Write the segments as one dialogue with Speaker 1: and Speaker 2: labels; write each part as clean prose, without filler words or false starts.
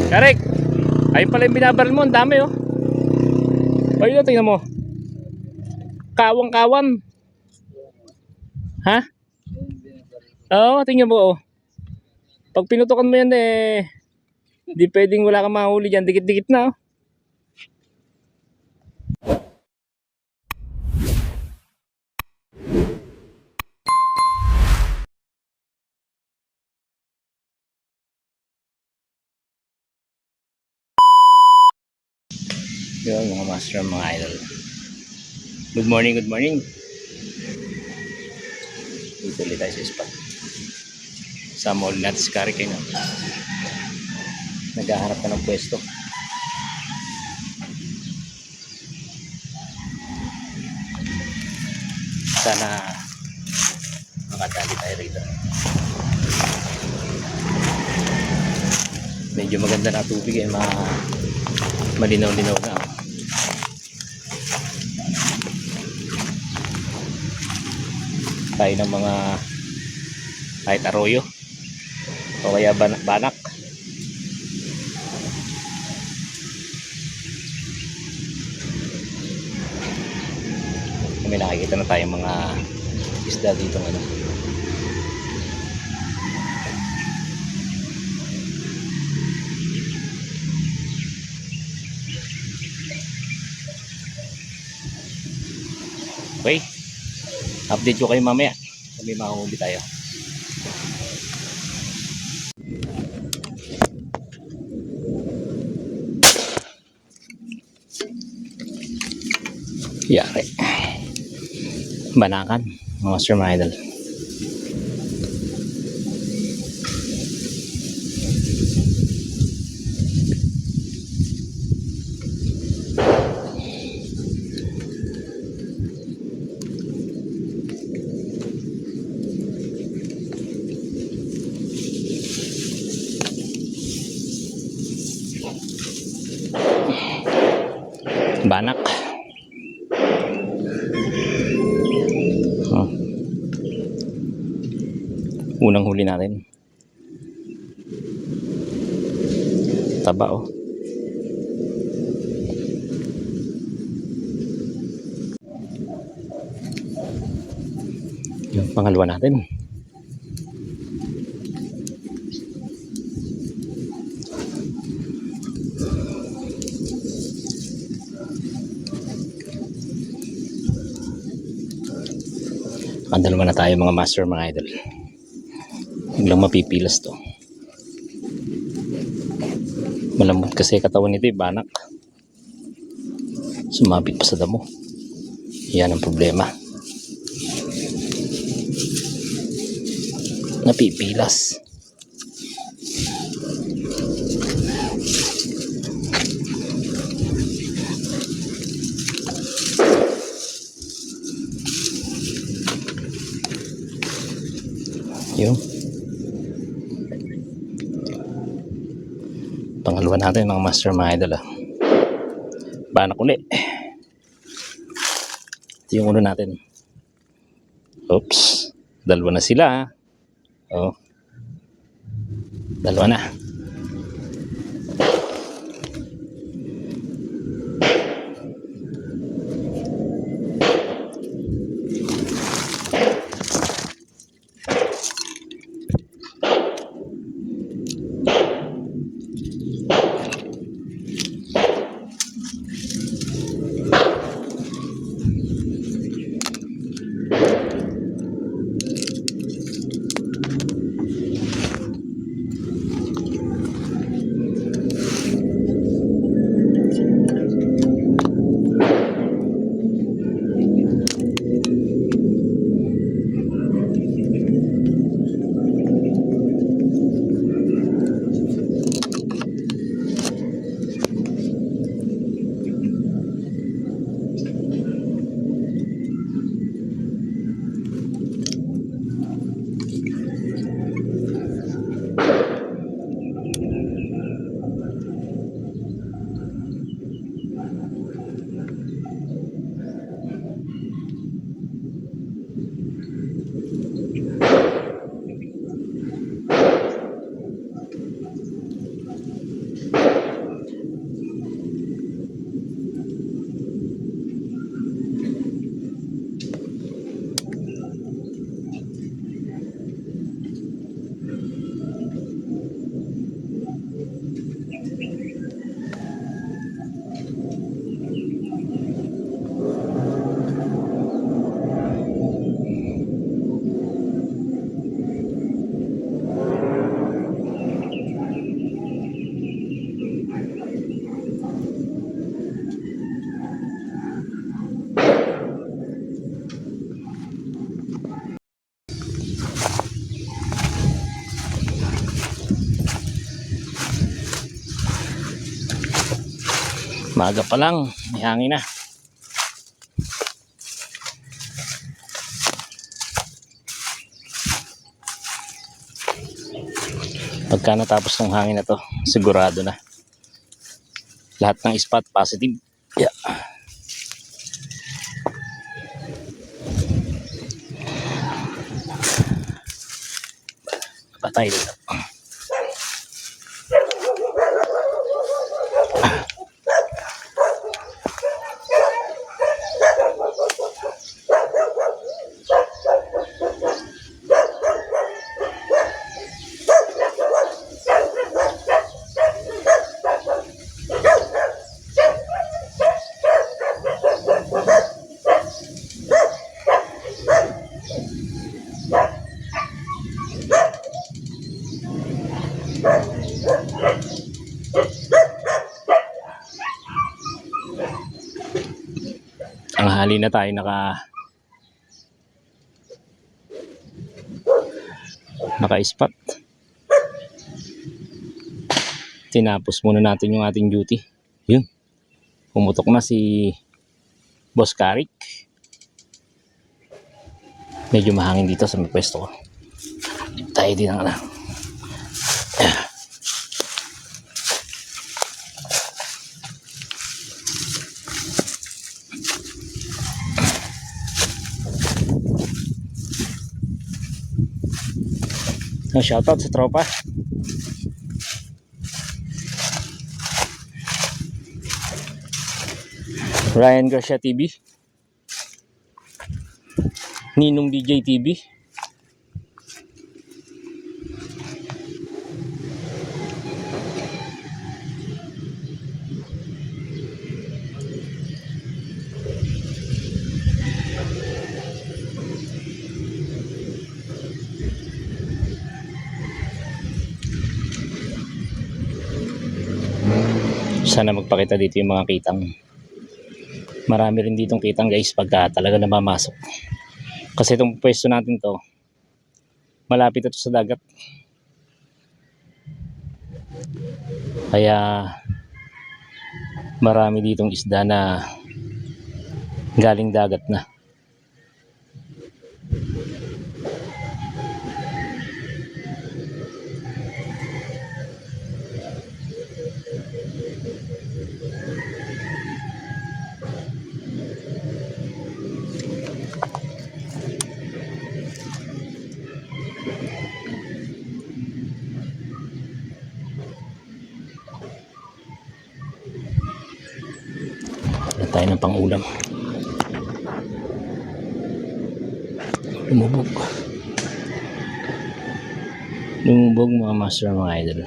Speaker 1: Karek, ayun pala yung binabaril mo. Ang dami oh. Ayun, tingnan mo. Kawang-kawan. Ha? Oo, tingnan mo oh. Pag pinutukan mo yan eh, di pwedeng wala kang mahuli dyan. Dikit-dikit na oh. Yun mga master, mga idol. Good morning, good morning. Dito ulit tayo sa spot. Sa mall natin si Karek no? Naghahanap ka ng pwesto. Sana makatali tayo rito. Medyo maganda na tubig eh, malinaw-linaw na. Tayo ng mga kahit arroyo o kaya banak. May nakikita na tayong mga isda dito ano. Okay, update ko kayo mamaya kung may mahuhuli tayo. Yari banakan mga master, mga idol. Banak. Oh. Unang huli natin. Taba oh. Yung pangalawa natin. Dalawa na tayo mga master, mga idol. Biglang mapipilas to. Malambot kasi katawan nito, banak. Sumabit pa sa damo. Yan ang problema. Napipilas. Yung pangalawa natin mga master, mga idol. Banak ulit. Ito yung ulo natin. Oops, dalawa na sila. Oh, dalawa na. Maaga pa lang, may hangin na. Pagka natapos ng hangin na to, sigurado na lahat ng spot positive. Yeah. Patay dito. Ang hali na tayo naka-spot. Tinapos muna natin yung ating duty. Yun. Pumutok na si Boss Karik. Medyo mahangin dito sa may pwesto ko. Tayo din ang shoutout sa tropa. Ryan Garcia TV, Ninong DJ TV, sana magpakita dito yung mga kitang. Marami rin ditong kitang guys pagka talaga namamasok. Kasi itong pwesto natin to, malapit ito sa dagat. Kaya marami ditong isda na galing dagat na. Tayo ng pang-ulam. Lumubog mga master, mga idol.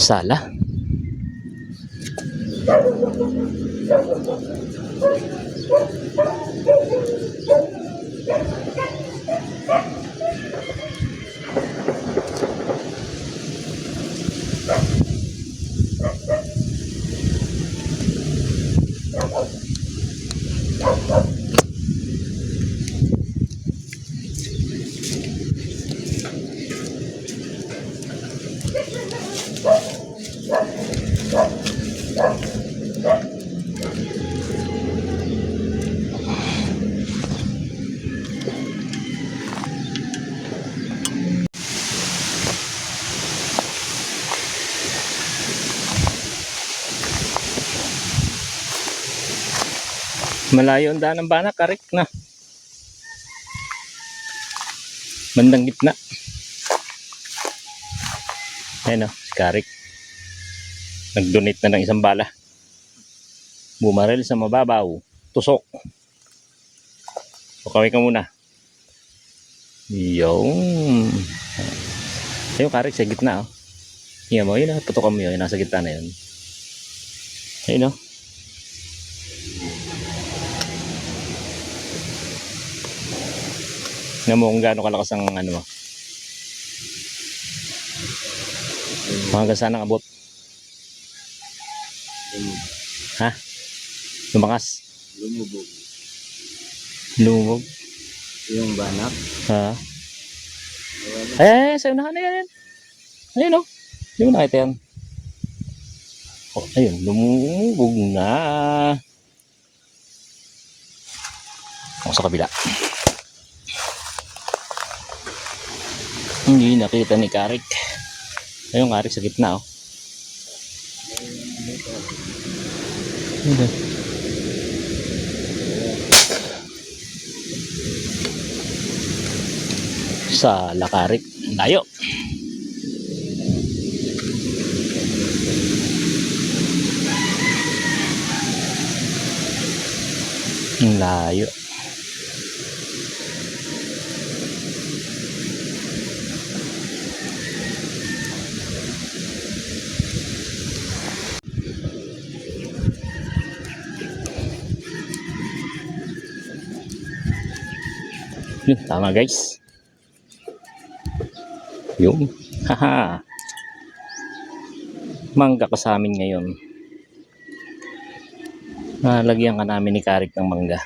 Speaker 1: Sala. Malayo ang daan ng Banak, Karik na. Bandang gitna. Ayun o, si Karik. Nag-donate na ng isang bala. Bumaril sa mababaw. Tusok. Kaway ka muna. Yung. Ayun, Karik, sa gitna, oh. Tingnan mo, yun, putukan mo yun. Nasa gitna na yun. Ayun, oh. Tingnan mo kung gaano kalakas ang ano mo. Hanggang saan ang abot? Ha? Lumakas?
Speaker 2: Lumubog.
Speaker 1: Lumubog?
Speaker 2: Yung banak.
Speaker 1: Ha? Ay, sa'yo na yan. Ayun, oh. Hindi mo nakita yan. Oh, ayun, lumubog na. Ako sa kabila. Hindi nakita ni Karik. Ayun, Karik sa gitna, oh. Ayun. Sa Lakarik. Layo. Ang layo. Yun, tama guys. Yung, haha. Mangga ka sa amin ngayon. Nalagyan ka namin ni Karik ng mangga.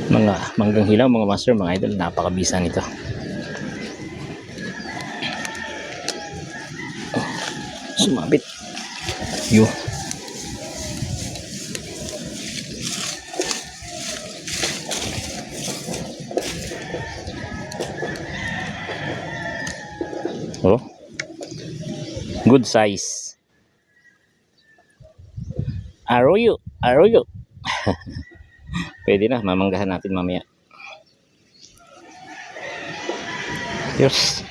Speaker 1: Mga manggang hilaw, mga master, mga idol, napakabisa nito. Oh, sumabit. Yun. Oh. Good size. Arroyo. Pwede na, mamanggahan natin mamaya. Yes.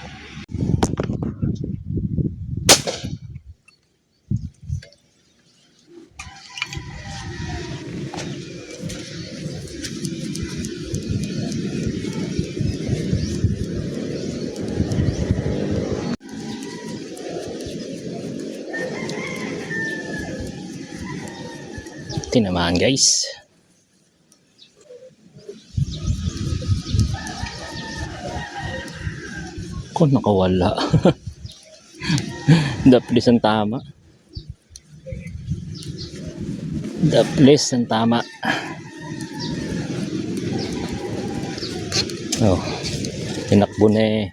Speaker 1: Tinamaan guys. Kung nakawala. The place ang tama. The place ang tama. Oh, tinakbo na eh.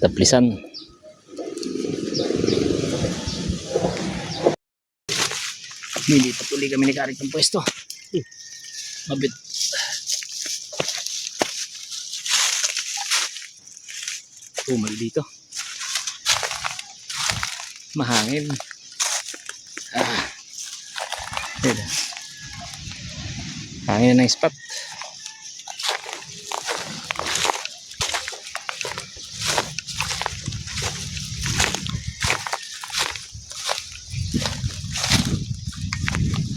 Speaker 1: Taplisan. Nilipat uli kami ni Karik ng pwesto. Mabit. Tumal dito. Mahangin. Hangin ng spot.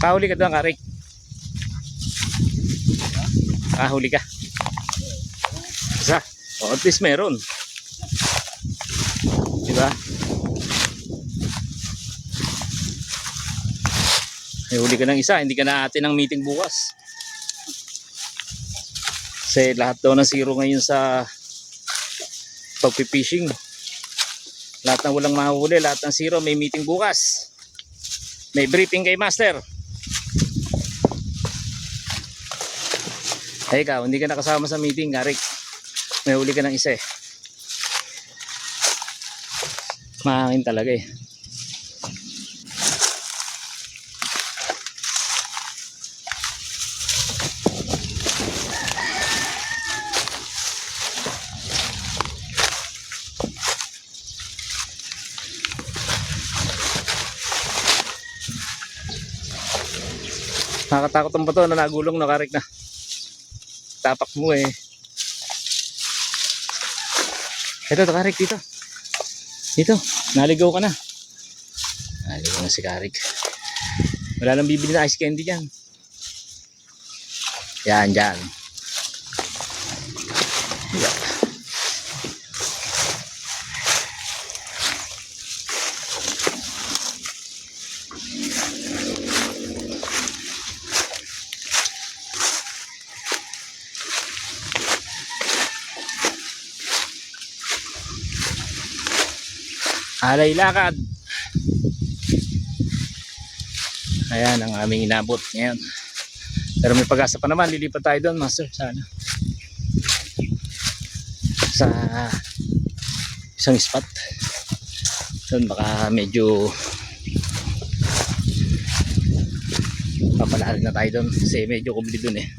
Speaker 1: Kahuli ka doon, Karik. Kahuli ka. Isa. O, at least meron. Diba? May huli ka ng isa. Hindi ka na atin ng meeting bukas. Kasi lahat daw ng zero ngayon sa pagpipishing. Lahat ng walang mahuli. Lahat ng zero. May meeting bukas. May briefing kay Master. Ay ikaw, hindi ka nakasama sa meeting, Karik. May huli ka ng isa eh. Mahangin talaga eh. Nakakatakot ang bato na nagulong na, Karik na. Tapak mo eh. Ito, Karik, dito. Dito, naligaw ka na. Naligaw na si Karik. Wala nang bibili na ice candy dyan. Yan, dyan. Yan. Alay lakad. Ayan ang aming inabot ngayon. Pero may pag-asa pa naman, lilipat tayo doon, master, sana. Sa isang spot. Doon baka medyo papalarin na tayo doon kasi medyo kubli doon eh.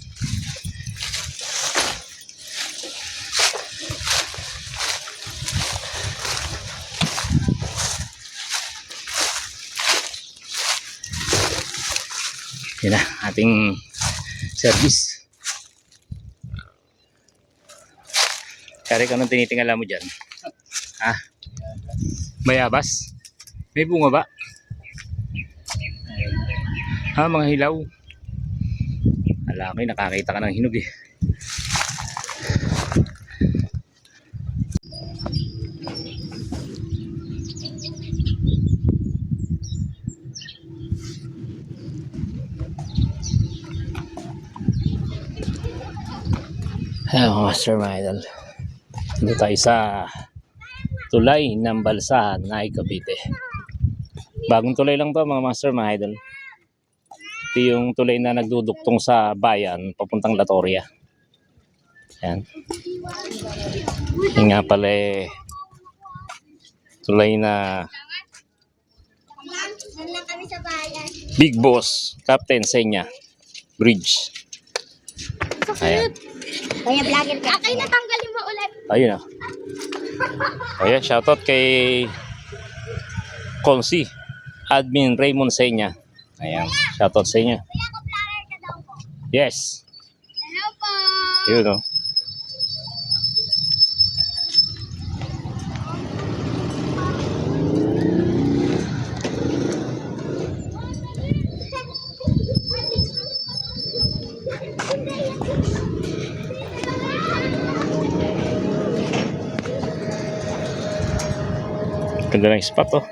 Speaker 1: Yan na, ating service. Kari, anong tinitingala mo dyan? Ha? Bayabas? May bunga ba? Ha, mga hilaw. Alaki, nakakita ka ng hinog eh. Ayan mga master, mga idol. Dito tayo sa tulay ng Balsahan, Naik, Cavite. Bagong tulay lang to mga master, mga idol. Ito yung tulay na nagduduktong sa bayan papuntang Latoria. Ayan. Yung nga pala eh, tulay na Big Boss Captain Senya Bridge. Ayan.
Speaker 3: Kaya vlogger ka. Akay natanggalin mo ulit.
Speaker 1: Ayun na. Ayan, shoutout kay Consi, Admin Raymond Senya. Ayan, shoutout sa inyo.
Speaker 3: Kuya ko vlogger ka daw po.
Speaker 1: Yes.
Speaker 3: Hello po.
Speaker 1: Yun o. Ganda ng spot oh.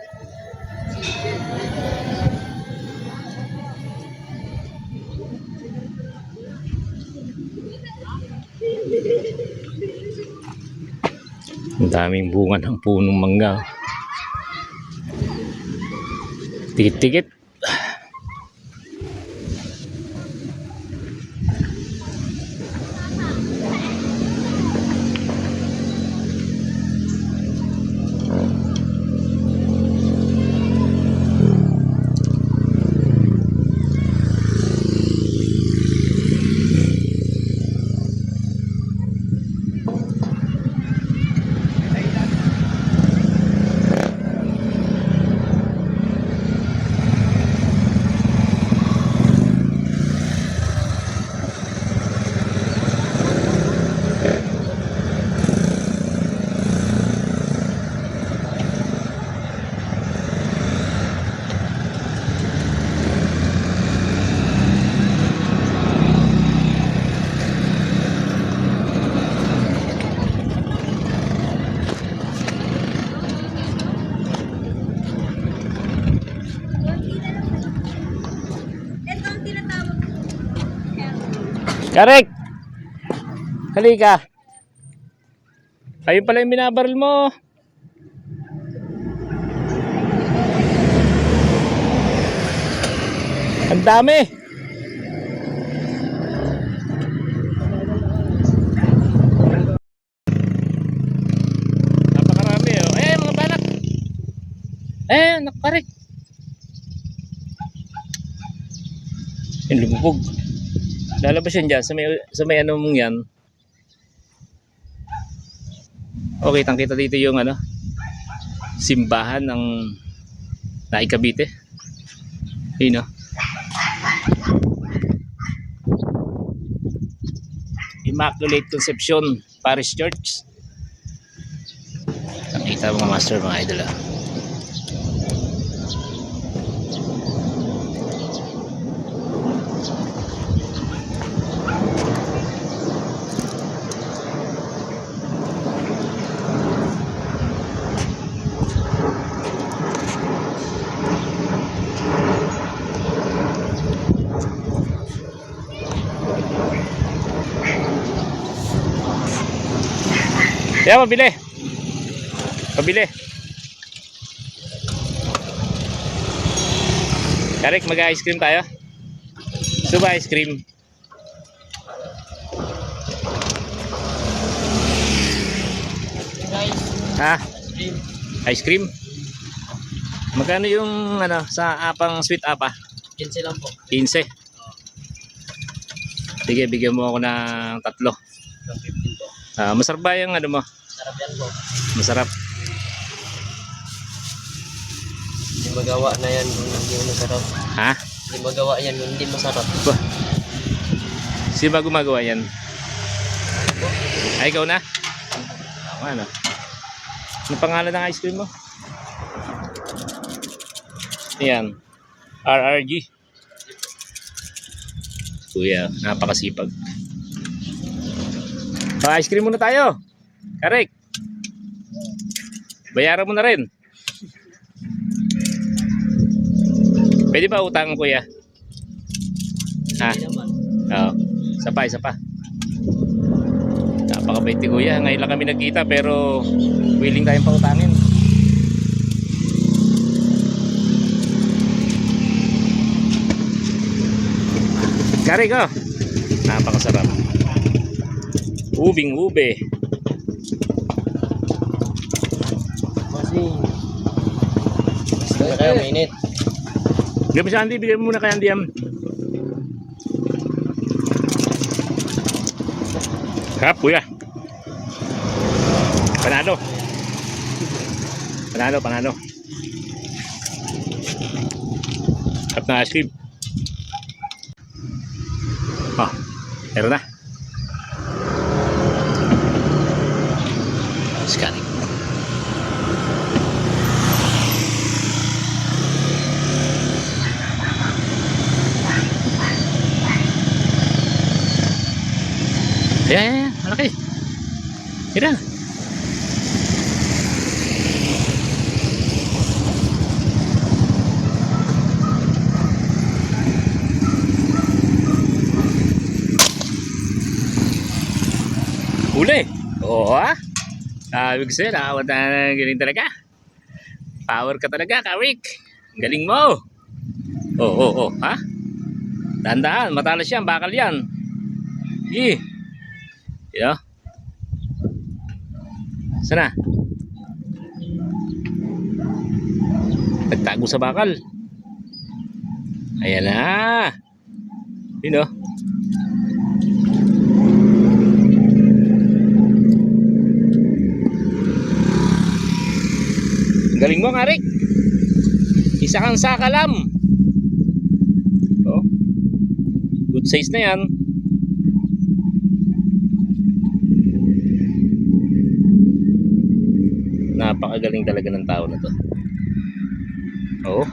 Speaker 1: Ang daming bunga ng punong mangga. Tikit-tikit. Karek! Halika! Ayun pala yung binabaril mo. Ang dami! Napakarami oh. Eh, mga banak! Eh, nakakarek! Yung lumubog. Lalabas yan dyan sa may ano mong yan. Okay, tangkita dito yung ano, simbahan ng Naik, Cavite. Yun o. Immaculate Conception Parish Church. Nakita mga master, mga idol ah. Kaya mabili. Pabili. Karik, mag-ice cream tayo. Gusto ba ice cream? Ha? Ice cream? Magkano yung ano sa apang sweet apa?
Speaker 2: 15 lang po.
Speaker 1: 15. Sige, bigyan mo ako ng 3.
Speaker 2: Ng 15 po.
Speaker 1: Masarap ba yung ano mo?
Speaker 2: Sarap yan po.
Speaker 1: Masarap.
Speaker 2: Hindi magawa na yan kung hindi masarap.
Speaker 1: Ha?
Speaker 2: Hindi magawa yan kung hindi masarap.
Speaker 1: Bah. Sino ba gumagawa yan? Ay, ikaw na? Ako ano? Ano pangalan ng ice cream mo? Ayan. RRG. Kuya, napakasipag. Pa-ice cream muna tayo. Karik. Bayaran mo na rin. Pwede ba utang, kuya? Ha?
Speaker 2: Hindi naman.
Speaker 1: Oo. Isa pa. Napakabait ni kuya. Ngayon lang kami nagkita pero willing tayong pautangin. Karik, oh. Napakasarap. Ubing ube.
Speaker 2: Kasi basta na kayo mainit.
Speaker 1: Bigyan mo si Andy. Bigyan mo muna kay Andy yan. Sarap, kuya. Panalo. Sarap na ice cream. Oh, meron na. Scanning. Ayan. Malaki. Mira. Uli. Oo, ha? Sabi ko sa'yo, nakawat na galing talaga. Power ka talaga, Karik. Galing mo. Oo, ha? Tandaan, matalas yan, bakal yan. Sige. Yeah. Sana? Nagtago sa bakal. Ayan na. Yun, oh. Galing mo, Karik. Isa kang sakalam. Oh. Good size na yan. Napakagaling talaga ng tao na to. Oh.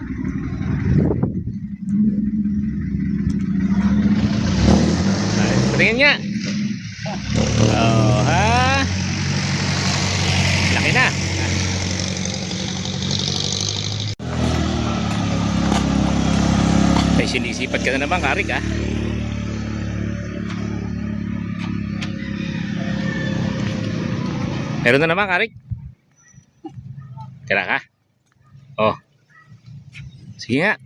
Speaker 1: Ay, patingin nga. Oh, ha. Laki na. May sinisipat ka na naman, Karik, ha? Meron na naman, Karik. Kira ka? Oh. Sige nga.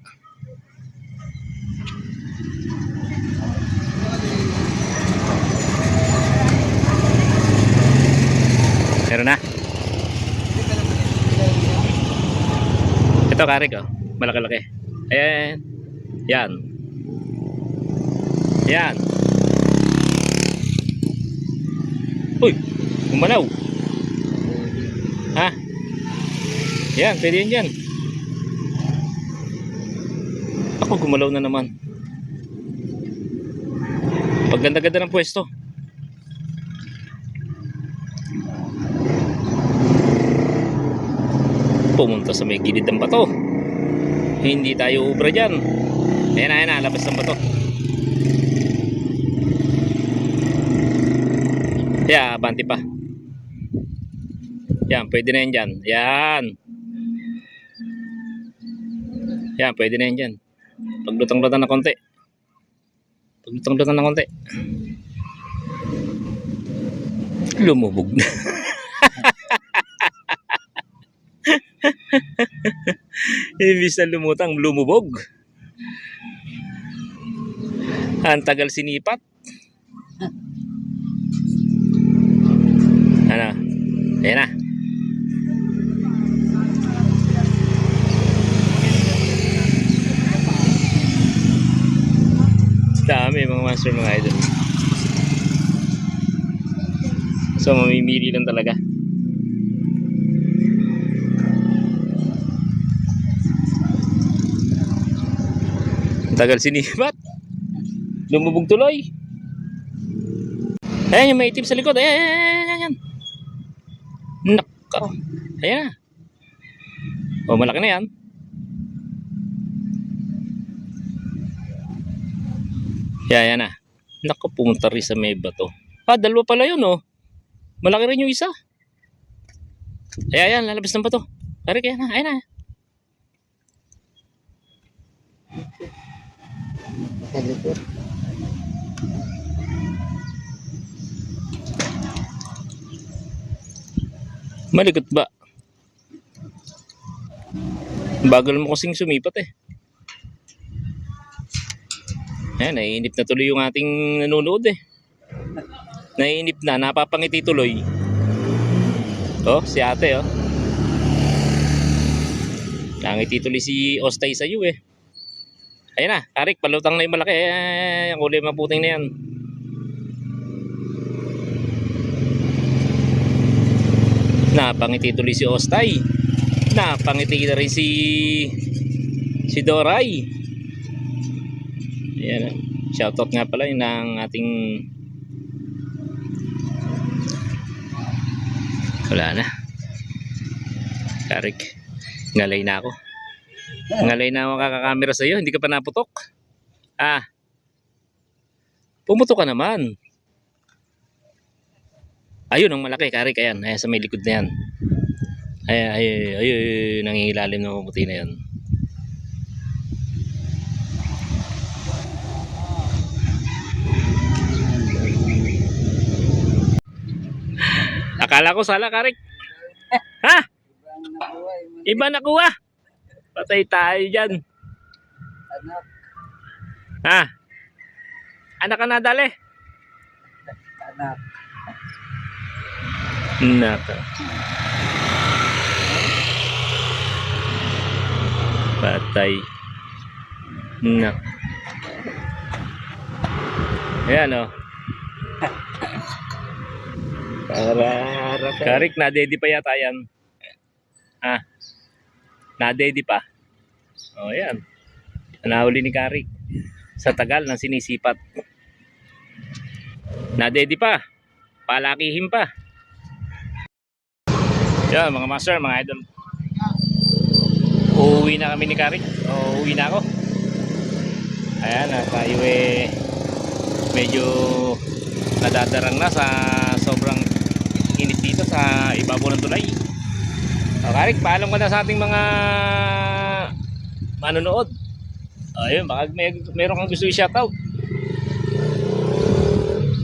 Speaker 1: Meron na. Ito, Karik, oh. Malaki-laki. Ayan. Yan. Yan. Uy, gumalaw. Ha? Yan, pwede yan dyan. Ako, gumalaw na naman. Pagganda-ganda ng pwesto. Pumunta sa may gilid ng bato. Hindi tayo ubra dyan. Ayan na, labas ng bato. Yeah, abanti pa. Yan, pwede na yan dyan. Yan. Yan, pwede na yan dyan. Paglutang-lutang na konti. Lumubog na. Imbis na lumutang, lumubog. Ang tagal sinipat. Ano? Ayan na. Dami mga master, mga idol. So mamimili lang talaga. Ang tagal sinipat. Lumubog tuloy. Ayan yung may itim sa likod. Ayan. Naka. Ayan na. O, malaki na yan. Yan na. Naka, pumunta rin sa may bato. Dalawa pala yun, oh. Malaki rin yung isa. Ayan, lalabas ng bato. Tarik, ayan na. Malikot ba? Bagal mo kasing sumipat eh. Ayan, naiinip na tuloy yung ating nanonood eh. Naiinip na, napapangiti tuloy. Oh, si ate oh. Nangiti tuloy si Ostay sa iyo eh. Ayan na, tarik, palutang na yung malaki. Ang kulay maputing na yan. Napangiti tuloy si Ostay. Napangiti na rin si Doray. Ayan, shoutout nga pala yun ng ating wala na. Tarik, ngalay na ako. Ngalay na ako kakakamera sa iyo, hindi ka pa naputok. Pumutok ka naman. Ayun ang malaki, Karik, ayan, ayan sa may likod na yan. Ayun, nangingilalim na mabuti na yan. Akala ko sala, Karik. Ha? Iba nakuha. Patay tayo dyan. Ha? Anak ka na dali?
Speaker 2: Anak.
Speaker 1: Naka. Patay. Nak. Ayan o. Karik, na-daddy pa yata yan. Na-daddy pa. O yan. Nahuli ni Karik. Sa tagal ng sinisipat. Na-daddy pa. Palakihin pa. Yan mga master, mga idol. Uuwi na kami ni Karik. Uuwi na ako. Ayan, tayo eh medyo nadadarang na sa sobrang init dito sa ibabaw ng tulay. Karik, paalam ka na sa ating mga manonood. Ayun, baka meron kang gusto i-shoutout.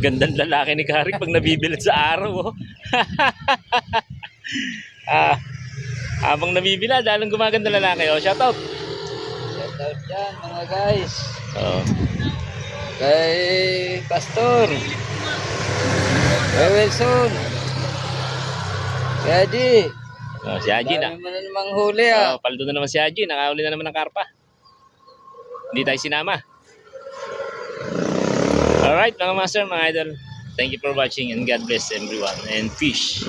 Speaker 1: Gandang lalaki ni Karik pag nabibilad sa araw, oh. Habang nabibilad, lalong gumaganda lalaki, oh. Shoutout.
Speaker 2: Shoutout dyan mga guys.
Speaker 1: Oh.
Speaker 2: Kay Pastor. Kay Wilson. Kay Adi.
Speaker 1: Oh, si Haji na.
Speaker 2: Dami mo na namang huli ah.
Speaker 1: Paldo na naman si Haji, nakahuli na naman ng karpa. Hindi tayo sinama. Alright mga master, mga idol. Thank you for watching and God bless everyone and fish.